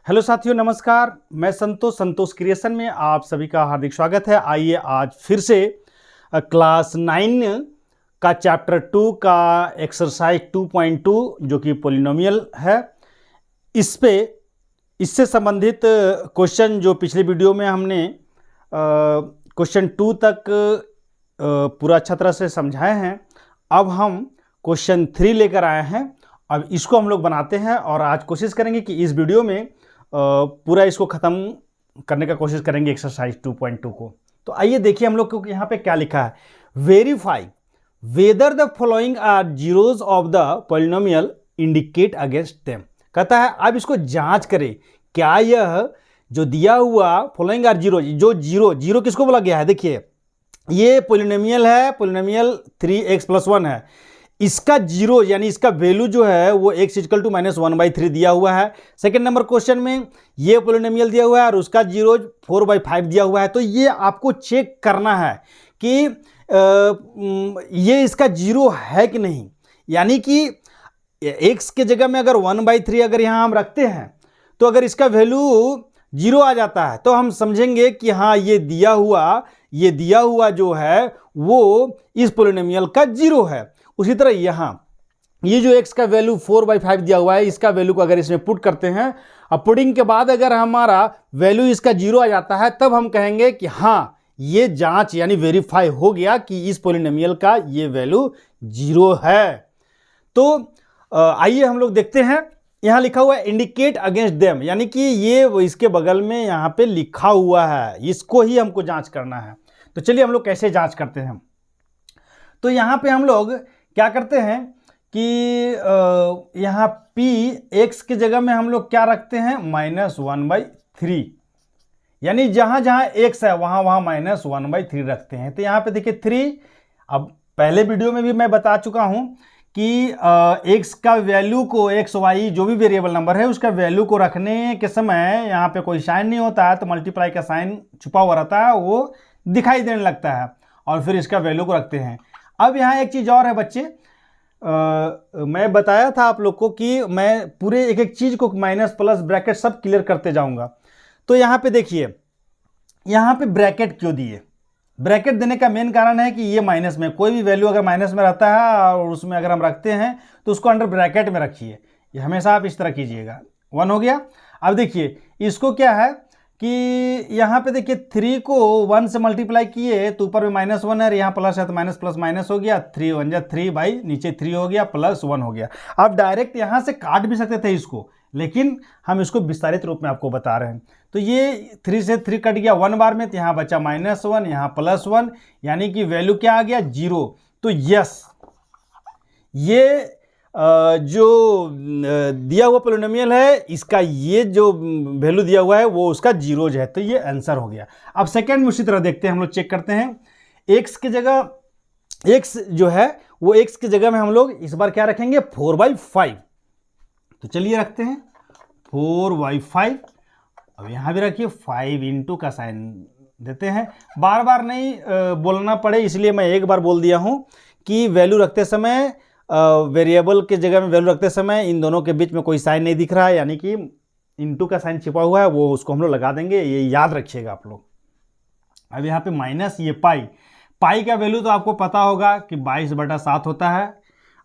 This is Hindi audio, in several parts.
हेलो साथियों, नमस्कार। मैं संतोष क्रिएशन में आप सभी का हार्दिक स्वागत है। आइए आज फिर से क्लास 9 का चैप्टर 2 का एक्सरसाइज 2.2 जो कि पॉलिनोमियल है, इससे संबंधित क्वेश्चन जो पिछले वीडियो में हमने क्वेश्चन 2 तक पूरा अच्छा तरह से समझाए हैं। अब हम क्वेश्चन 3 लेकर आए हैं। अब इसको हम लोग बनाते हैं और आज कोशिश करेंगे कि इस वीडियो में पूरा इसको ख़त्म करने का कोशिश करेंगे एक्सरसाइज 2.2 को। तो आइए देखिए हम लोग को यहाँ पे क्या लिखा है। Verify whether the following are zeros of the polynomial indicate against them. कहता है अब इसको जांच करें, क्या यह जो दिया हुआ फॉलोइंग आर जीरो, जो जीरो किसको बोला गया है, देखिए ये पॉलिनोमियल है, पॉलिनोमियल 3x+1 है। इसका जीरो यानी इसका वैल्यू जो है वो x = -1/3 दिया हुआ है। सेकंड नंबर क्वेश्चन में ये पॉलिनोमियल दिया हुआ है और उसका जीरो 4/5 दिया हुआ है। तो ये आपको चेक करना है कि ये इसका जीरो है कि नहीं। यानी कि x के जगह में अगर 1/3 अगर यहाँ हम रखते हैं तो अगर इसका वैल्यू जीरो आ जाता है तो हम समझेंगे कि हाँ ये दिया हुआ जो है वो इस पॉलिनोमियल का जीरो है। उसी तरह यहाँ ये जो x का वैल्यू 4/5 दिया हुआ है, इसका वैल्यू को अगर इसमें पुट करते हैं, अब पुटिंग के बाद अगर हमारा वैल्यू इसका जीरो आ जाता है तब हम कहेंगे कि हाँ ये जांच यानी वेरीफाई हो गया कि इस पॉलिनोमियल का ये वैल्यू जीरो है। तो आइए हम लोग देखते हैं। यहाँ लिखा हुआ है इंडिकेट अगेंस्ट देम, यानी कि ये इसके बगल में यहाँ पे लिखा हुआ है, इसको ही हमको जांच करना है। तो चलिए हम लोग कैसे जांच करते हैं। तो यहाँ पे हम लोग क्या करते हैं कि यहाँ p x की जगह में हम लोग क्या रखते हैं, -1/3, यानी जहाँ जहाँ x है वहाँ वहाँ -1/3 रखते हैं। तो यहाँ पे देखिए 3, अब पहले वीडियो में भी मैं बता चुका हूँ कि x का वैल्यू को x y जो भी वेरिएबल नंबर है उसका वैल्यू को रखने के समय यहाँ पे कोई साइन नहीं होता है, तो मल्टीप्लाई का साइन छुपा हुआ रहता है, वो दिखाई देने लगता है और फिर इसका वैल्यू को रखते हैं। अब यहाँ एक चीज़ और है बच्चे, मैं बताया था आप लोग को कि मैं पूरे एक एक चीज़ को माइनस प्लस ब्रैकेट सब क्लियर करते जाऊंगा। तो यहाँ पे देखिए, यहाँ पे ब्रैकेट क्यों दिए। ब्रैकेट देने का मेन कारण है कि ये माइनस में कोई भी वैल्यू अगर माइनस में रहता है और उसमें अगर हम रखते हैं तो उसको अंडर ब्रैकेट में रखिए। ये हमेशा आप इस तरह कीजिएगा। 1 हो गया। अब देखिए इसको क्या है कि यहाँ पे देखिए 3 को 1 से मल्टीप्लाई किए तो ऊपर में -1 है, यहाँ प्लस है तो माइनस प्लस माइनस हो गया, 3 1 जा 3 बाई नीचे 3 हो गया, +1 हो गया। आप डायरेक्ट यहाँ से काट भी सकते थे इसको, लेकिन हम इसको विस्तारित रूप में आपको बता रहे हैं। तो ये 3 से 3 कट गया 1 बार में, तो यहाँ बचा -1, यहाँ +1, यानी कि वैल्यू क्या आ गया, 0। तो यस, ये जो दिया हुआ पॉलिनोमियल है इसका ये जो वैल्यू दिया हुआ है वो उसका जीरोज है, तो ये आंसर हो गया। अब सेकंड में उसी तरह देखते हैं, हम लोग चेक करते हैं। x की जगह x जो है वो x की जगह में हम लोग इस बार क्या रखेंगे, 4/5। तो चलिए रखते हैं 4/5। अब यहाँ भी रखिए 5 × का साइन देते हैं। बार बार नहीं बोलना पड़े इसलिए मैं एक बार बोल दिया हूँ कि वैल्यू रखते समय, वेरिएबल के जगह में वैल्यू रखते समय इन दोनों के बीच में कोई साइन नहीं दिख रहा है, यानी कि इनटू का साइन छिपा हुआ है, वो उसको हम लोग लगा देंगे, ये याद रखिएगा आप लोग। अब यहाँ पे माइनस ये पाई का वैल्यू तो आपको पता होगा कि 22/7 होता है।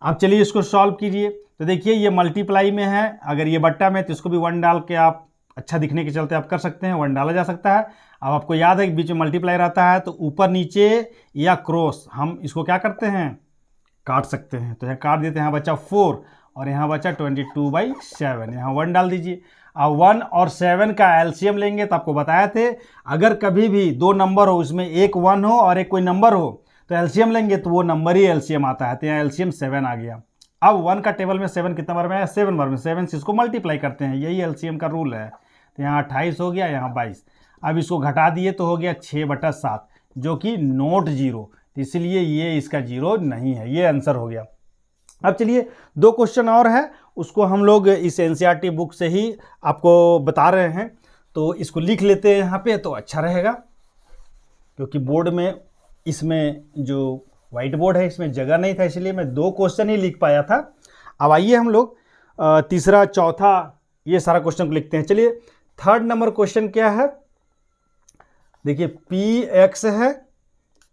अब चलिए इसको सॉल्व कीजिए। तो देखिए ये मल्टीप्लाई में है, अगर ये बट्टा में तो इसको भी 1 डाल के आप अच्छा दिखने के चलते आप कर सकते हैं, 1 डाला जा सकता है। अब आपको याद है कि बीच में मल्टीप्लाई रहता है तो ऊपर नीचे या क्रॉस हम इसको क्या करते हैं, काट सकते हैं। तो यहाँ काट देते हैं, यहाँ बचा 4 और यहाँ बचा 22/7, यहाँ 1 डाल दीजिए। अब 1 और 7 का एलसीएम लेंगे, तो आपको बताया थे अगर कभी भी 2 नंबर हो, उसमें एक 1 हो और एक कोई नंबर हो, तो एलसीएम लेंगे तो वो नंबर ही एलसीएम आता है। तो यहाँ एलसीएम 7 आ गया। अब 1 का टेबल में 7 कितना बार में आया, 7 बार में, 7 से इसको मल्टीप्लाई करते हैं, यही एलसीएम का रूल है। तो यहाँ 28 हो गया, यहाँ 22। अब इसको घटा दिए तो हो गया 6/7, जो कि नॉट 0, इसलिए ये इसका जीरो नहीं है, ये आंसर हो गया। अब चलिए 2 क्वेश्चन और है, उसको हम लोग इस एनसीईआरटी बुक से ही आपको बता रहे हैं, तो इसको लिख लेते हैं यहाँ पे तो अच्छा रहेगा, क्योंकि बोर्ड में इसमें जो वाइट बोर्ड है इसमें जगह नहीं था, इसलिए मैं 2 क्वेश्चन ही लिख पाया था। अब आइए हम लोग तीसरा चौथा ये सारा क्वेश्चन को लिखते हैं। चलिए थर्ड नंबर क्वेश्चन क्या है, देखिए पी एक्स है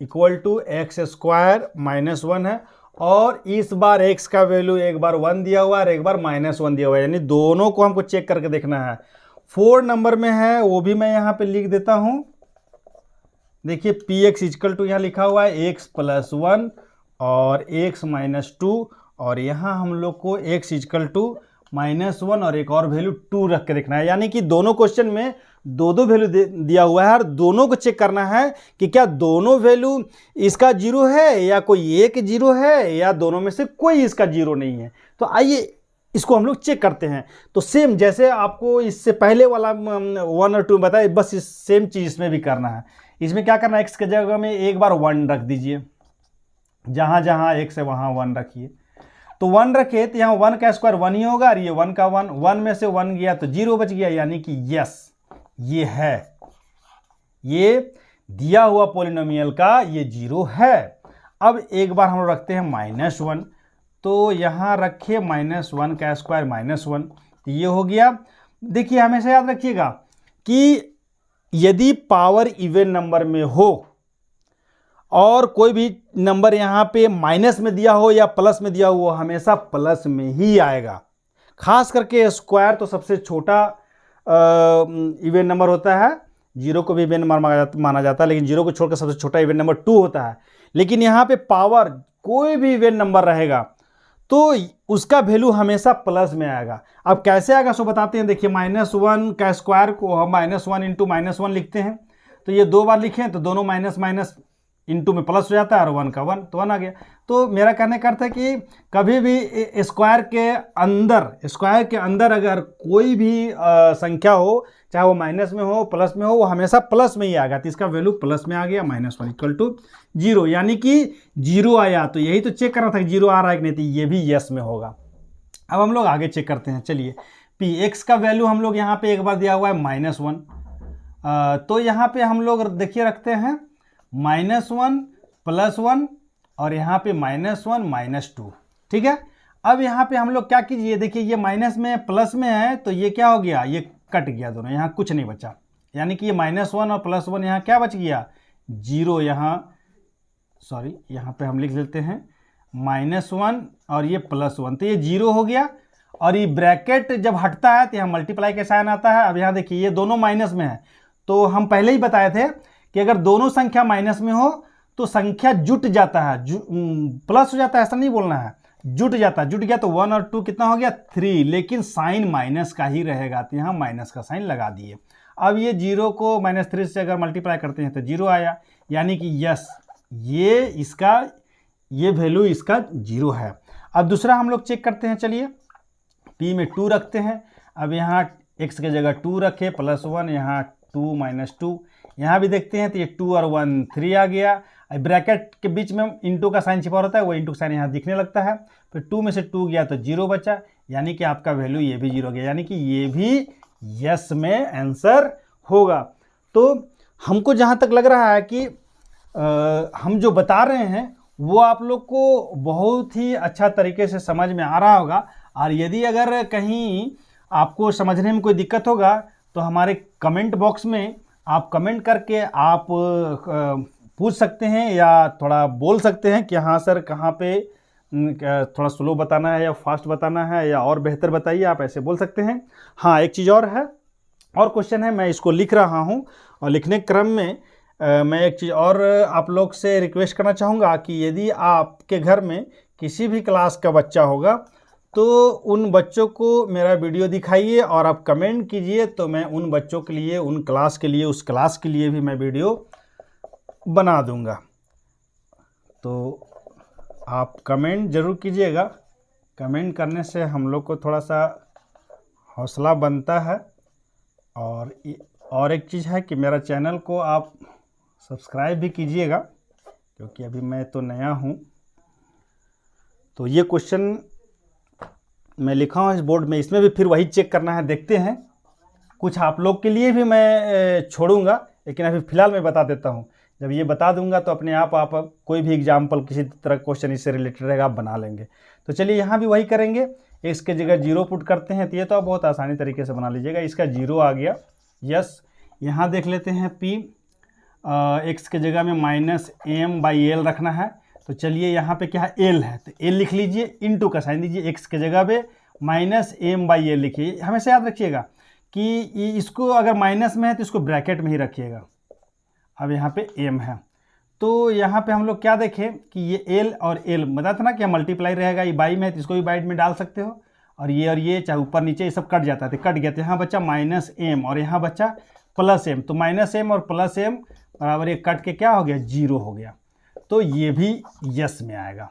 equal to x square minus 1 है, और इस बार x का वैल्यू एक बार 1 दिया हुआ है और एक बार -1 दिया हुआ है, यानी दोनों को हमको चेक करके देखना है। 4 नंबर में है, वो भी मैं यहाँ पे लिख देता हूँ। देखिए पी एक्स इक्वल टू यहाँ लिखा हुआ है x + 1 और x - 2, और यहाँ हम लोग को x इक्वल टू -1 और एक और वैल्यू 2 रख के देखना है, यानी कि दोनों क्वेश्चन में दो दो वैल्यू दिया हुआ है और दोनों को चेक करना है कि क्या दोनों वैल्यू इसका 0 है या कोई एक 0 है या दोनों में से कोई इसका 0 नहीं है। तो आइए इसको हम लोग चेक करते हैं। तो सेम जैसे आपको इससे पहले वाला 1 और 2 बताया, बस इस सेम चीज़ इसमें भी करना है। इसमें क्या करना है, x के जगह में एक बार 1 रख दीजिए, जहाँ जहाँ x है वहाँ 1 रखिए। तो 1 रखे तो यहाँ 1 का स्क्वायर 1 ही होगा और ये 1 का 1 में से 1 गया तो 0 बच गया, यानी कि यस ये है, ये दिया हुआ पॉलिनोमियल का ये 0 है। अब एक बार हम रखते हैं -1, तो यहाँ रखिए -1 का स्क्वायर -1, तो ये हो गया। देखिए हमेशा याद रखिएगा कि यदि पावर इवन नंबर में हो और कोई भी नंबर यहाँ पे माइनस में दिया हो या प्लस में दिया हो, हमेशा प्लस में ही आएगा। खास करके स्क्वायर तो सबसे छोटा इवन नंबर होता है, 0 को भी इवन नंबर माना जाता है, लेकिन 0 को छोड़कर सबसे छोटा इवन नंबर 2 होता है। लेकिन यहाँ पे पावर कोई भी इवन नंबर रहेगा तो उसका वैल्यू हमेशा प्लस में आएगा। अब कैसे आएगा सो बताते हैं। देखिए -1 का स्क्वायर को हम -1 इंटू -1 लिखते हैं, तो ये 2 बार लिखें तो दोनों माइनस माइनस इंटू में प्लस हो जाता है और 1 का 1 तो 1 आ गया। तो मेरा कहने का अर्थ है कि कभी भी स्क्वायर के अंदर अगर कोई भी संख्या हो, चाहे वो माइनस में हो प्लस में हो, वो हमेशा प्लस में ही आएगा। तो इसका वैल्यू प्लस में आ गया, -1 इक्वल टू 0, यानी कि 0 आया। तो यही तो चेक करना था कि 0 आ रहा है कि नहीं, तो ये भी यस में होगा। अब हम लोग आगे चेक करते हैं। चलिए पी एक्स का वैल्यू हम लोग यहाँ पे एक बार दिया हुआ है -1, तो यहाँ पे हम लोग देखिए रखते हैं -1 +1 और यहाँ पे -1 -2, ठीक है। अब यहाँ पे हम लोग क्या कीजिए, देखिए ये माइनस में प्लस में है तो ये क्या हो गया, ये कट गया दोनों, यहाँ कुछ नहीं बचा, यानी कि ये -1 और +1 यहाँ क्या बच गया 0। यहाँ पे हम लिख लेते हैं -1 और ये +1, तो ये 0 हो गया। और ये ब्रैकेट जब हटता है तो यहाँ मल्टीप्लाई का साइन आता है। अब यहाँ देखिए ये दोनों माइनस में है, तो हम पहले ही बताए थे कि अगर दोनों संख्या माइनस में हो तो संख्या जुट जाता है, प्लस हो जाता है, ऐसा नहीं बोलना है, जुट जाता है। जुट गया तो 1 और 2 कितना हो गया 3, लेकिन साइन माइनस का ही रहेगा, तो यहाँ माइनस का साइन लगा दिए। अब ये 0 को -3 से अगर मल्टीप्लाई करते हैं तो 0 आया, यानी कि यस ये वैल्यू इसका 0 है। अब दूसरा हम लोग चेक करते हैं। चलिए p में 2 रखते हैं। अब यहाँ x के जगह 2 रखे +1, यहाँ 2 -2, यहाँ भी देखते हैं तो ये 2 और 1 3 आ गया। ब्रैकेट के बीच में इंटू का साइन छिपा रहता है, वो इंटू का साइन यहाँ दिखने लगता है। फिर 2 में से 2 गया तो 0 बचा, यानी कि आपका वैल्यू ये भी 0 गया, यानी कि ये भी यस में आंसर होगा। तो हमको जहाँ तक लग रहा है कि हम जो बता रहे हैं वो आप लोग को बहुत ही अच्छा तरीके से समझ में आ रहा होगा। और यदि अगर कहीं आपको समझने में कोई दिक्कत होगा तो हमारे कमेंट बॉक्स में आप कमेंट करके आप पूछ सकते हैं या थोड़ा बोल सकते हैं कि हाँ सर कहाँ पे थोड़ा स्लो बताना है या फास्ट बताना है या और बेहतर बताइए, आप ऐसे बोल सकते हैं। हाँ एक चीज़ और है, और क्वेश्चन है, मैं इसको लिख रहा हूँ और लिखने के क्रम में मैं एक चीज़ और आप लोग से रिक्वेस्ट करना चाहूँगा कि यदि आपके घर में किसी भी क्लास का बच्चा होगा तो उन बच्चों को मेरा वीडियो दिखाइए और आप कमेंट कीजिए, तो मैं उन बच्चों के लिए, उन क्लास के लिए, उस क्लास के लिए भी मैं वीडियो बना दूंगा। तो आप कमेंट ज़रूर कीजिएगा, कमेंट करने से हम लोग को थोड़ा सा हौसला बनता है। और एक चीज़ है कि मेरा चैनल को आप सब्सक्राइब भी कीजिएगा, क्योंकि अभी मैं तो नया हूँ। तो ये क्वेश्चन मैं लिखा हूँ इस बोर्ड में, इसमें भी फिर वही चेक करना है, देखते हैं। कुछ आप लोग के लिए भी मैं छोड़ूंगा, लेकिन अभी फ़िलहाल मैं बता देता हूँ। जब ये बता दूंगा तो अपने आप कोई भी एग्जाम्पल किसी तरह क्वेश्चन इससे रिलेटेड रहेगा आप बना लेंगे। तो चलिए यहाँ भी वही करेंगे। एक्स की जगह 0 पुट करते हैं, तो ये तो आप बहुत आसानी तरीके से बना लीजिएगा। इसका 0 आ गया, यस। यहाँ देख लेते हैं पी, एक्स की जगह में -m/l रखना है, तो चलिए यहाँ पे क्या है, एल है, तो एल लिख लीजिए, इनटू का साइन दीजिए, एक्स की जगह पे -m/l लिखिए। हमेशा याद रखिएगा कि इसको अगर माइनस में है तो इसको ब्रैकेट में ही रखिएगा। अब यहाँ पे m है, तो यहाँ पे हम लोग क्या देखें कि ये l और l बताया था ना कि मल्टीप्लाई रहेगा, ये बाई में है तो इसको भी बाई में डाल सकते हो, और ये चाहे ऊपर नीचे ये सब कट जाता है, तो कट गया, तो यहाँ बच्चा -m और यहाँ बच्चा +m, तो -m और +m बराबर ये कट के क्या हो गया, 0 हो गया, तो ये भी यस में आएगा।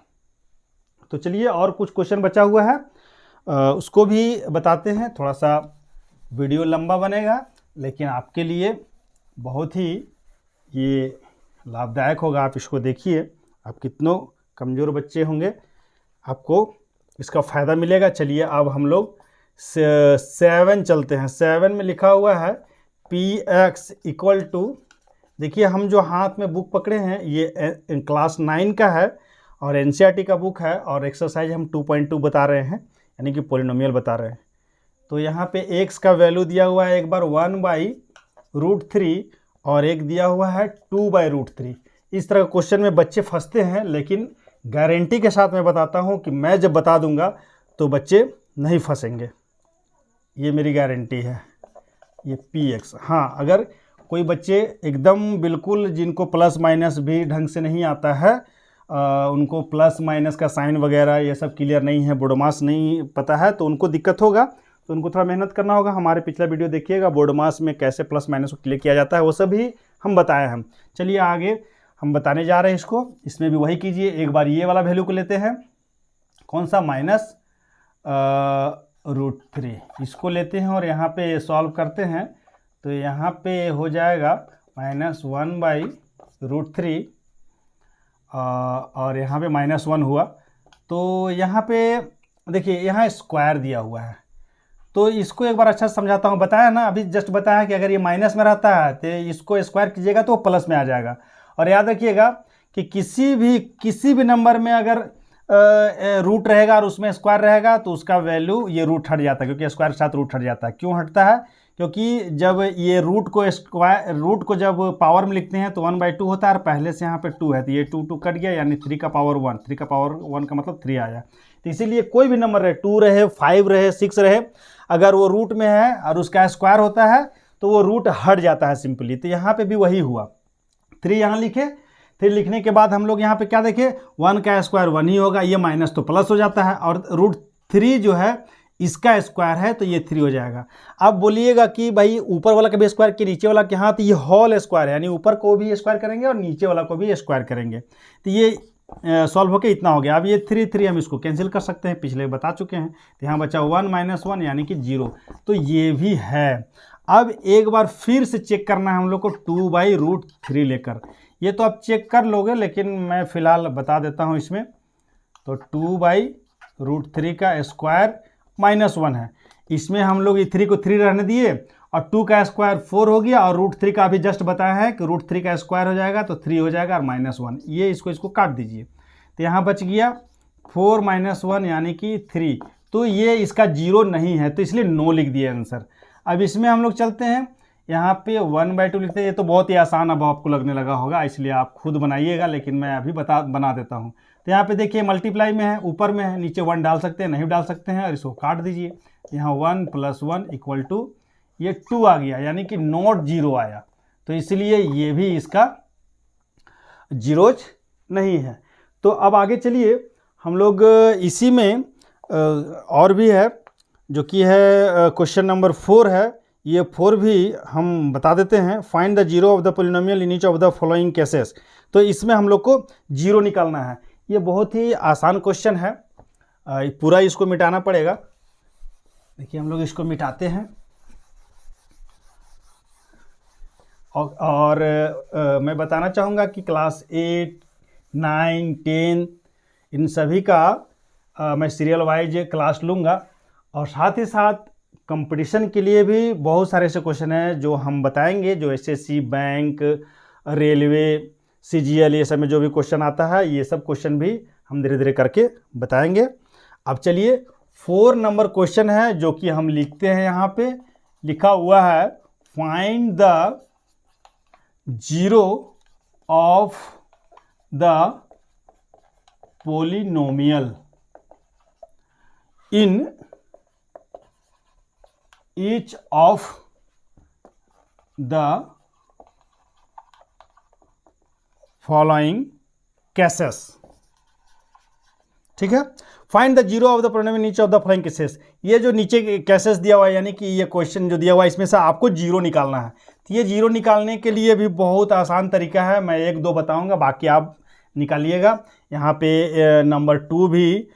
तो चलिए और कुछ क्वेश्चन बचा हुआ है, उसको भी बताते हैं। थोड़ा सा वीडियो लंबा बनेगा, लेकिन आपके लिए बहुत ही ये लाभदायक होगा। आप इसको देखिए, आप कितनों कमज़ोर बच्चे होंगे, आपको इसका फ़ायदा मिलेगा। चलिए अब हम लोग 7 चलते हैं। 7 में लिखा हुआ है px इक्वल टू, देखिए हम जो हाथ में बुक पकड़े हैं ये क्लास 9 का है और NCERT का बुक है, और एक्सरसाइज हम 2.2 बता रहे हैं, यानी कि पॉलिनोमियल बता रहे हैं। तो यहाँ पे x का वैल्यू दिया हुआ है एक बार 1/√3 और एक दिया हुआ है 2/√3। इस तरह के क्वेश्चन में बच्चे फंसते हैं, लेकिन गारंटी के साथ मैं बताता हूँ कि मैं जब बता दूंगा तो बच्चे नहीं फंसेंगे, ये मेरी गारंटी है। ये px, हाँ, अगर कोई बच्चे एकदम बिल्कुल जिनको प्लस माइनस भी ढंग से नहीं आता है, उनको प्लस माइनस का साइन वगैरह ये सब क्लियर नहीं है, बोर्डमास नहीं पता है, तो उनको दिक्कत होगा, तो उनको थोड़ा मेहनत करना होगा। हमारे पिछला वीडियो देखिएगा, बोर्डमास में कैसे प्लस माइनस को क्लियर किया जाता है, वो सब भी हम बताए हैं। चलिए आगे हम बताने जा रहे हैं इसको, इसमें भी वही कीजिए। एक बार ये वाला वैल्यू को लेते हैं, कौन सा, -√3, इसको लेते हैं और यहाँ पे सॉल्व करते हैं, तो यहाँ पे हो जाएगा -1/√3 और यहाँ पे -1 हुआ। तो यहाँ पे देखिए, यहाँ स्क्वायर दिया हुआ है, तो इसको एक बार अच्छा समझाता हूँ। बताया ना, अभी जस्ट बताया कि अगर ये माइनस में रहता है तो इसको स्क्वायर कीजिएगा तो प्लस में आ जाएगा। और याद रखिएगा कि किसी भी नंबर में अगर रूट रहेगा और उसमें स्क्वायर रहेगा तो उसका वैल्यू ये रूट हट जाता है, क्योंकि स्क्वायर के साथ रूट हट जाता है। क्यों हटता है? क्योंकि जब ये रूट को जब पावर में लिखते हैं तो 1/2 होता है, और पहले से यहाँ पे 2 है, तो ये 2 कट गया, यानी 3 का पावर 1, 3 का पावर 1 का मतलब 3 आया। तो इसीलिए कोई भी नंबर रहे, 2 रहे, 5 रहे, 6 रहे, अगर वो रूट में है और उसका स्क्वायर होता है तो वो रूट हट जाता है सिंपली। तो यहाँ पे भी वही हुआ, 3 यहाँ लिखे, 3 लिखने के बाद हम लोग यहाँ पे क्या देखें, 1 का स्क्वायर 1 ही होगा, ये माइनस तो प्लस हो जाता है, और √3 जो है इसका स्क्वायर है तो ये 3 हो जाएगा। अब बोलिएगा कि भाई ऊपर वाला का भी स्क्वायर कि नीचे वाला के, हाँ, तो ये होल स्क्वायर है, यानी ऊपर को भी स्क्वायर करेंगे और नीचे वाला को भी स्क्वायर करेंगे, तो ये सॉल्व होके इतना हो गया। अब ये 3 हम इसको कैंसिल कर सकते हैं, पिछले बता चुके हैं, तो यहाँ बचा 1 - 1 यानी कि 0, तो ये भी है। अब एक बार फिर से चेक करना है हम लोग को 2/√3 लेकर, ये तो आप चेक कर लोगे, लेकिन मैं फ़िलहाल बता देता हूँ इसमें। तो 2/√3 का स्क्वायर -1 है, इसमें हम लोग ये 3 को 3 रहने दिए, और 2 का स्क्वायर 4 हो गया, और √3 का अभी जस्ट बताया है कि √3 का स्क्वायर हो जाएगा तो 3 हो जाएगा, और -1, ये इसको काट दीजिए, तो यहाँ बच गया 4 - 1 यानी कि 3। तो ये इसका 0 नहीं है, तो इसलिए नो लिख दिया आंसर। अब इसमें हम लोग चलते हैं, यहाँ पे 1/2 लिखते हैं, ये तो बहुत ही आसान अब आपको लगने लगा होगा, इसलिए आप खुद बनाइएगा, लेकिन मैं अभी बना देता हूँ। तो यहाँ पे देखिए मल्टीप्लाई में है, ऊपर में है, नीचे 1 डाल सकते हैं, नहीं डाल सकते हैं, और इसको काट दीजिए। यहाँ 1 + 1 = ये 2 आ गया, यानी कि नॉट 0 आया, तो इसलिए ये भी इसका जीरोज नहीं है। तो अब आगे चलिए, हम लोग इसी में और भी है, जो कि है क्वेश्चन नंबर 4 है। ये 4 भी हम बता देते हैं। Find the zero of the polynomial in each of the following cases. तो इसमें हम लोग को जीरो निकालना है। ये बहुत ही आसान क्वेश्चन है, पूरा इसको मिटाना पड़ेगा। देखिए हम लोग इसको मिटाते हैं, और मैं बताना चाहूँगा कि क्लास 8, 9, 10 इन सभी का मैं सीरियल वाइज क्लास लूँगा, और साथ ही साथ कंपटीशन के लिए भी बहुत सारे ऐसे क्वेश्चन हैं जो हम बताएंगे, जो एसएससी, बैंक, रेलवे, सीजीएल, ये सब में जो भी क्वेश्चन आता है, ये सब क्वेश्चन भी हम धीरे धीरे करके बताएंगे। अब चलिए 4 नंबर क्वेश्चन है जो कि हम लिखते हैं, यहाँ पे लिखा हुआ है find the zero of the polynomial in each of the following cases. ठीक है, find the zero of the polynomial नीचे ऑफ द फॉलोइंग केसेस। ये जो नीचे केसेस दिया हुआ है, यानी कि ये क्वेश्चन जो दिया हुआ है, इसमें से आपको जीरो निकालना है। तो ये जीरो निकालने के लिए भी बहुत आसान तरीका है, मैं 1-2 बताऊंगा, बाकी आप निकालिएगा। यहाँ पे नंबर 2 भी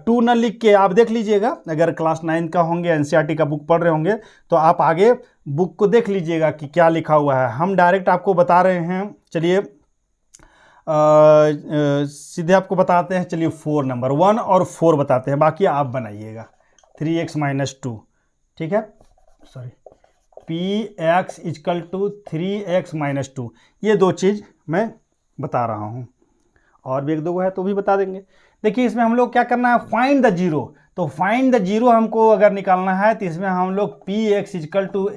2 न लिख के आप देख लीजिएगा। अगर क्लास 9 का होंगे, एनसीईआरटी का बुक पढ़ रहे होंगे, तो आप आगे बुक को देख लीजिएगा कि क्या लिखा हुआ है। हम डायरेक्ट आपको बता रहे हैं, चलिए सीधे आपको बताते हैं। चलिए 4 नंबर 1 और 4 बताते हैं, बाकी आप बनाइएगा। 3x - 2, ठीक है, सॉरी, px = 3x - 2, ये 2 चीज़ मैं बता रहा हूँ। और भी 1-2 है तो भी बता देंगे। देखिए इसमें हम लोग क्या करना है, फाइंड द जीरो। तो फाइंड द जीरो हमको अगर निकालना है तो इसमें हम लोग px =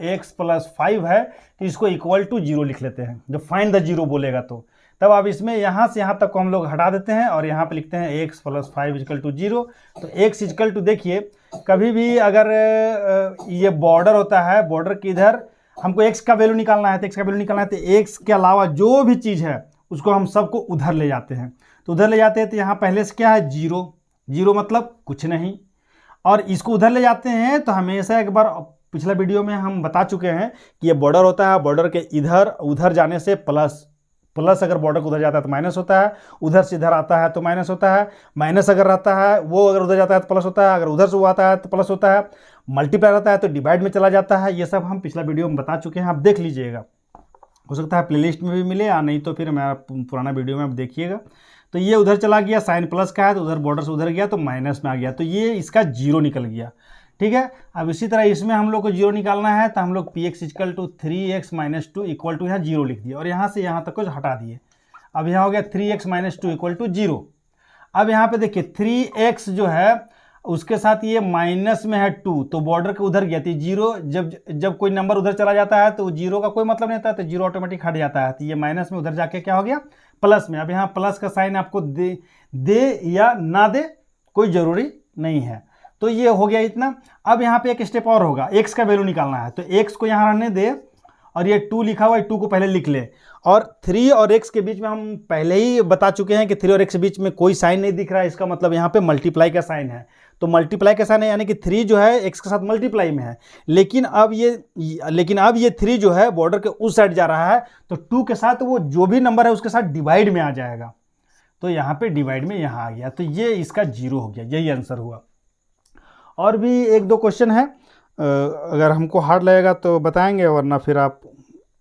x + 5 है, तो इसको इक्वल टू 0 लिख लेते हैं। जब फाइंड द जीरो बोलेगा तो तब आप इसमें यहाँ से यहाँ तक को हम लोग हटा देते हैं और यहाँ पे लिखते हैं x + 5 = 0। तो x = देखिए कभी भी अगर ये बॉर्डर होता है, बॉर्डर के इधर हमको x का वैल्यू निकालना है, तो x का वैल्यू निकालना है तो x के अलावा जो भी चीज़ है उसको हम सबको उधर ले जाते हैं। तो उधर ले जाते हैं तो यहाँ पहले से क्या है, 0, 0 मतलब कुछ नहीं, और इसको उधर ले जाते हैं तो हमेशा, एक बार पिछला वीडियो में हम बता चुके हैं कि ये बॉर्डर होता है, बॉर्डर के इधर उधर जाने से प्लस, अगर बॉर्डर को उधर जाता है तो माइनस होता है, उधर से इधर आता है तो माइनस होता है, माइनस अगर रहता है वो अगर उधर जाता है तो प्लस होता है, अगर उधर से वो आता है तो प्लस होता है, मल्टीप्लाई रहता है तो डिवाइड में चला जाता है। ये सब हम पिछला वीडियो में बता चुके हैं, आप देख लीजिएगा। हो सकता है प्लेलिस्ट में भी मिले या नहीं तो फिर मेरा पुराना वीडियो में आप देखिएगा। तो ये उधर चला गया, साइन प्लस का है तो उधर बॉर्डर से उधर गया तो माइनस में आ गया, तो ये इसका 0 निकल गया। ठीक है, अब इसी तरह इसमें हम लोग को 0 निकालना है, तो हम लोग px = 3x - 2 इक्वल टू यहाँ 0 लिख दिया और यहाँ से यहाँ तक कुछ हटा दिए। अब यहाँ हो गया 3x - 2 इक्वल टू 0। अब यहाँ पे देखिए 3x जो है उसके साथ ये माइनस में है 2, तो बॉर्डर के उधर गया तो 0, जब कोई नंबर उधर चला जाता है तो 0 का कोई मतलब नहीं होता, तो 0 ऑटोमेटिक हट जाता है। तो ये माइनस में उधर जाके क्या हो गया, प्लस में। अब यहाँ प्लस का साइन आपको दे या ना दे कोई ज़रूरी नहीं है। तो ये हो गया इतना। अब यहाँ पे एक स्टेप और होगा, x का वैल्यू निकालना है, तो x को यहाँ रहने दे और ये 2 लिखा हुआ है, 2 को पहले लिख ले। और 3 और x के बीच में हम पहले ही बता चुके हैं कि 3 और x के बीच में कोई साइन नहीं दिख रहा है, इसका मतलब यहाँ पे मल्टीप्लाई का साइन है। तो मल्टीप्लाई का साइन है यानी कि 3 जो है x के साथ मल्टीप्लाई में है, लेकिन अब ये 3 जो है बॉर्डर के उस साइड जा रहा है, तो 2 के साथ वो जो भी नंबर है उसके साथ डिवाइड में आ जाएगा। तो यहाँ पे डिवाइड में यहाँ आ गया, तो ये इसका 0 हो गया, यही आंसर हुआ। और भी 1-2 क्वेश्चन है, अगर हमको हार्ड लगेगा तो बताएंगे, वरना फिर आप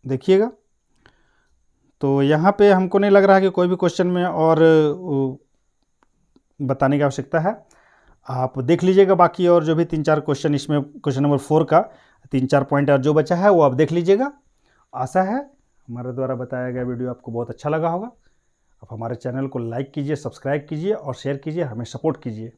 देखिएगा। तो यहाँ पे हमको नहीं लग रहा कि कोई भी क्वेश्चन में और बताने की आवश्यकता है, आप देख लीजिएगा। बाकी और जो भी 3-4 क्वेश्चन इसमें, क्वेश्चन नंबर 4 का 3-4 पॉइंट और जो बचा है वो आप देख लीजिएगा। आशा है हमारे द्वारा बताया गया वीडियो आपको बहुत अच्छा लगा होगा। आप हमारे चैनल को लाइक कीजिए, सब्सक्राइब कीजिए और शेयर कीजिए, हमें सपोर्ट कीजिए।